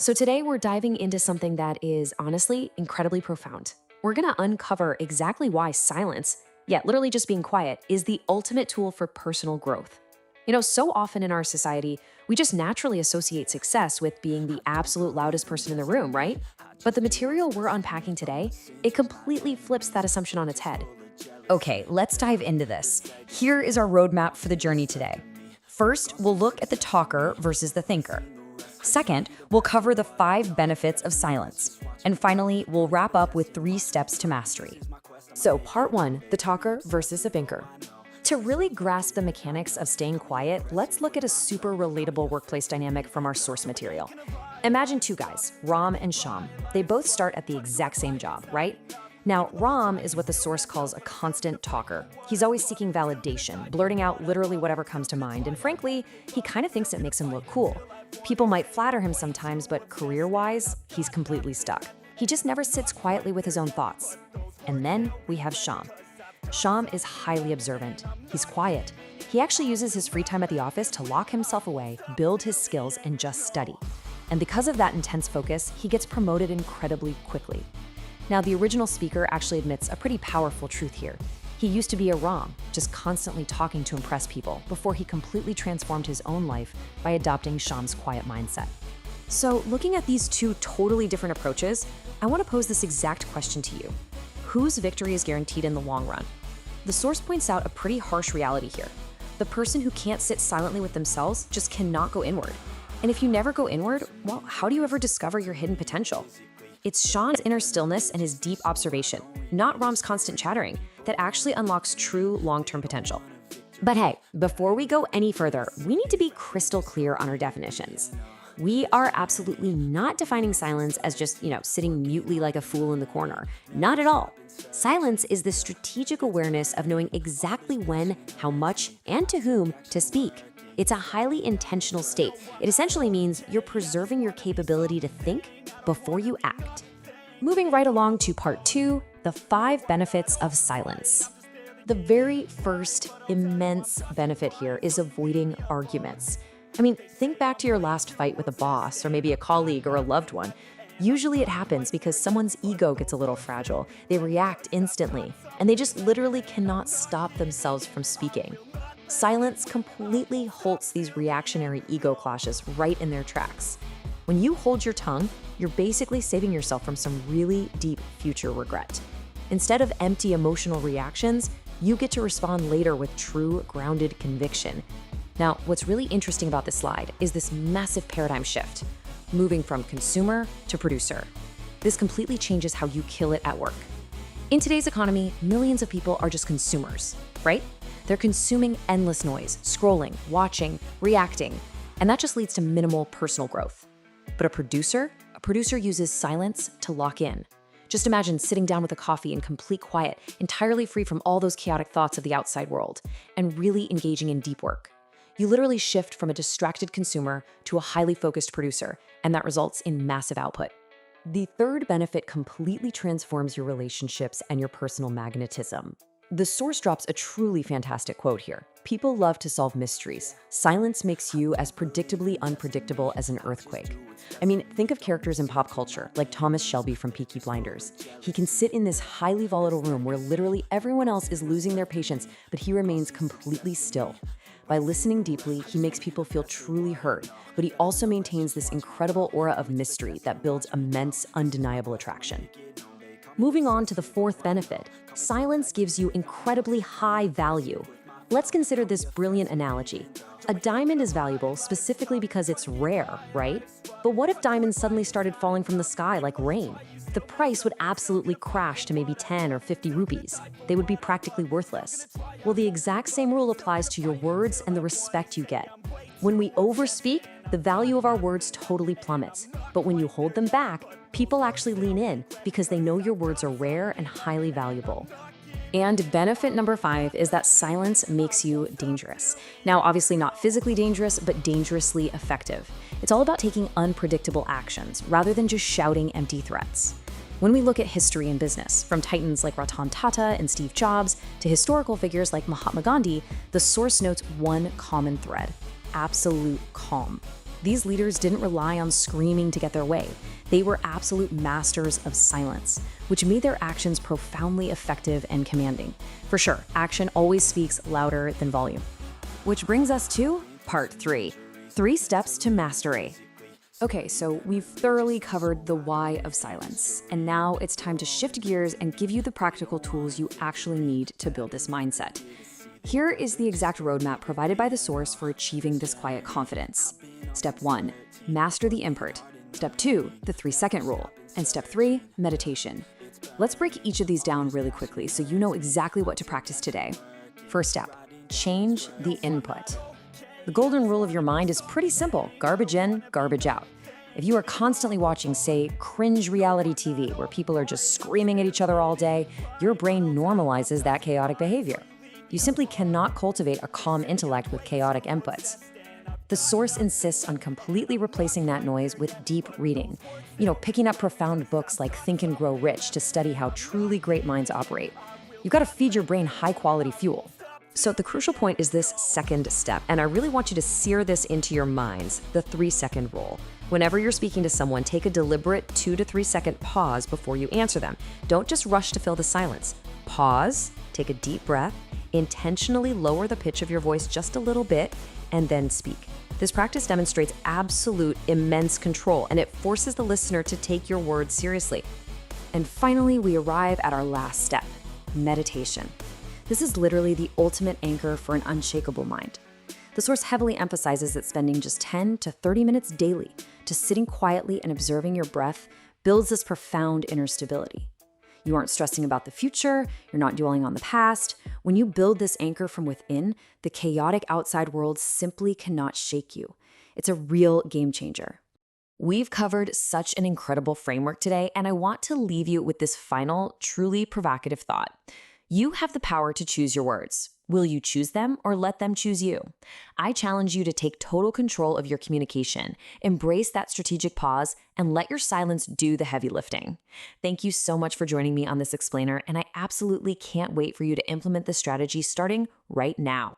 So today we're diving into something that is honestly incredibly profound. We're going to uncover exactly why silence, yeah, literally just being quiet, is the ultimate tool for personal growth. So often in our society, we just naturally associate success with being the absolute loudest person in the room, right? But the material we're unpacking today, it completely flips that assumption on its head. Okay, let's dive into this. Here is our roadmap for the journey today. First, we'll look at the talker versus the thinker. Second, we'll cover the 5 benefits of silence. And finally, we'll wrap up with 3 steps to mastery. So, part one, the talker versus the thinker. To really grasp the mechanics of staying quiet, let's look at a super relatable workplace dynamic from our source material. Imagine 2 guys, Ram and Sham. They both start at the exact same job, right? Now, Ram is what the source calls a constant talker. He's always seeking validation, blurting out literally whatever comes to mind, and frankly, he kind of thinks it makes him look cool. People might flatter him sometimes, but career-wise, he's completely stuck. He just never sits quietly with his own thoughts. And then we have Sham. Sham is highly observant. He's quiet. He actually uses his free time at the office to lock himself away, build his skills, and just study. And because of that intense focus, he gets promoted incredibly quickly. Now, the original speaker actually admits a pretty powerful truth here. He used to be a Ram, just constantly talking to impress people, before he completely transformed his own life by adopting Sham's quiet mindset. So, looking at these 2 totally different approaches, I want to pose this exact question to you. Whose victory is guaranteed in the long run? The source points out a pretty harsh reality here. The person who can't sit silently with themselves just cannot go inward. And if you never go inward, well, how do you ever discover your hidden potential? It's Sham's inner stillness and his deep observation, not Ram's constant chattering, that actually unlocks true long-term potential. But hey, before we go any further, we need to be crystal clear on our definitions. We are absolutely not defining silence as just, sitting mutely like a fool in the corner. Not at all. Silence is the strategic awareness of knowing exactly when, how much, and to whom to speak. It's a highly intentional state. It essentially means you're preserving your capability to think before you act. Moving right along to part 2, the 5 benefits of silence. The very first immense benefit here is avoiding arguments. Think back to your last fight with a boss or maybe a colleague or a loved one. Usually it happens because someone's ego gets a little fragile. They react instantly, and they just literally cannot stop themselves from speaking. Silence completely halts these reactionary ego clashes right in their tracks. When you hold your tongue, you're basically saving yourself from some really deep future regret. Instead of empty emotional reactions, you get to respond later with true, grounded conviction. Now, what's really interesting about this slide is this massive paradigm shift, moving from consumer to producer. This completely changes how you kill it at work. In today's economy, millions of people are just consumers, right? They're consuming endless noise, scrolling, watching, reacting, and that just leads to minimal personal growth. But a producer uses silence to lock in. Just imagine sitting down with a coffee in complete quiet, entirely free from all those chaotic thoughts of the outside world, and really engaging in deep work. You literally shift from a distracted consumer to a highly focused producer, and that results in massive output. The third benefit completely transforms your relationships and your personal magnetism. The source drops a truly fantastic quote here. People love to solve mysteries. Silence makes you as predictably unpredictable as an earthquake. Think of characters in pop culture, like Thomas Shelby from Peaky Blinders. He can sit in this highly volatile room where literally everyone else is losing their patience, but he remains completely still. By listening deeply, he makes people feel truly heard, but he also maintains this incredible aura of mystery that builds immense, undeniable attraction. Moving on to the 4th benefit, silence gives you incredibly high value. Let's consider this brilliant analogy. A diamond is valuable specifically because it's rare, right? But what if diamonds suddenly started falling from the sky like rain? The price would absolutely crash to maybe 10 or 50 rupees. They would be practically worthless. Well, the exact same rule applies to your words and the respect you get. When we overspeak, the value of our words totally plummets. But when you hold them back, people actually lean in because they know your words are rare and highly valuable. And benefit number 5 is that silence makes you dangerous. Now, obviously not physically dangerous, but dangerously effective. It's all about taking unpredictable actions rather than just shouting empty threats. When we look at history and business, from titans like Ratan Tata and Steve Jobs to historical figures like Mahatma Gandhi, the source notes one common thread: absolute calm. These leaders didn't rely on screaming to get their way. They were absolute masters of silence, which made their actions profoundly effective and commanding. For sure, action always speaks louder than volume. Which brings us to part 3, 3 steps to mastery. Okay, so we've thoroughly covered the why of silence, and now it's time to shift gears and give you the practical tools you actually need to build this mindset. Here is the exact roadmap provided by the source for achieving this quiet confidence. Step 1, master the impert. Step 2, the 3-second rule. And step 3, meditation. Let's break each of these down really quickly so you know exactly what to practice today. First step, change the input. The golden rule of your mind is pretty simple: garbage in, garbage out. If you are constantly watching, say, cringe reality TV where people are just screaming at each other all day, your brain normalizes that chaotic behavior. You simply cannot cultivate a calm intellect with chaotic inputs. The source insists on completely replacing that noise with deep reading. Picking up profound books like Think and Grow Rich to study how truly great minds operate. You've got to feed your brain high-quality fuel. So the crucial point is this second step, and I really want you to sear this into your minds, the 3-second rule. Whenever you're speaking to someone, take a deliberate 2 to 3 second pause before you answer them. Don't just rush to fill the silence. Pause, take a deep breath, intentionally lower the pitch of your voice just a little bit, and then speak. This practice demonstrates absolute immense control, and it forces the listener to take your words seriously. And finally, we arrive at our last step, meditation. This is literally the ultimate anchor for an unshakable mind. The source heavily emphasizes that spending just 10 to 30 minutes daily to sitting quietly and observing your breath builds this profound inner stability. You aren't stressing about the future, you're not dwelling on the past. When you build this anchor from within, the chaotic outside world simply cannot shake you. It's a real game changer. We've covered such an incredible framework today, and I want to leave you with this final, truly provocative thought. You have the power to choose your words. Will you choose them or let them choose you? I challenge you to take total control of your communication, embrace that strategic pause, and let your silence do the heavy lifting. Thank you so much for joining me on this explainer, and I absolutely can't wait for you to implement this strategy starting right now.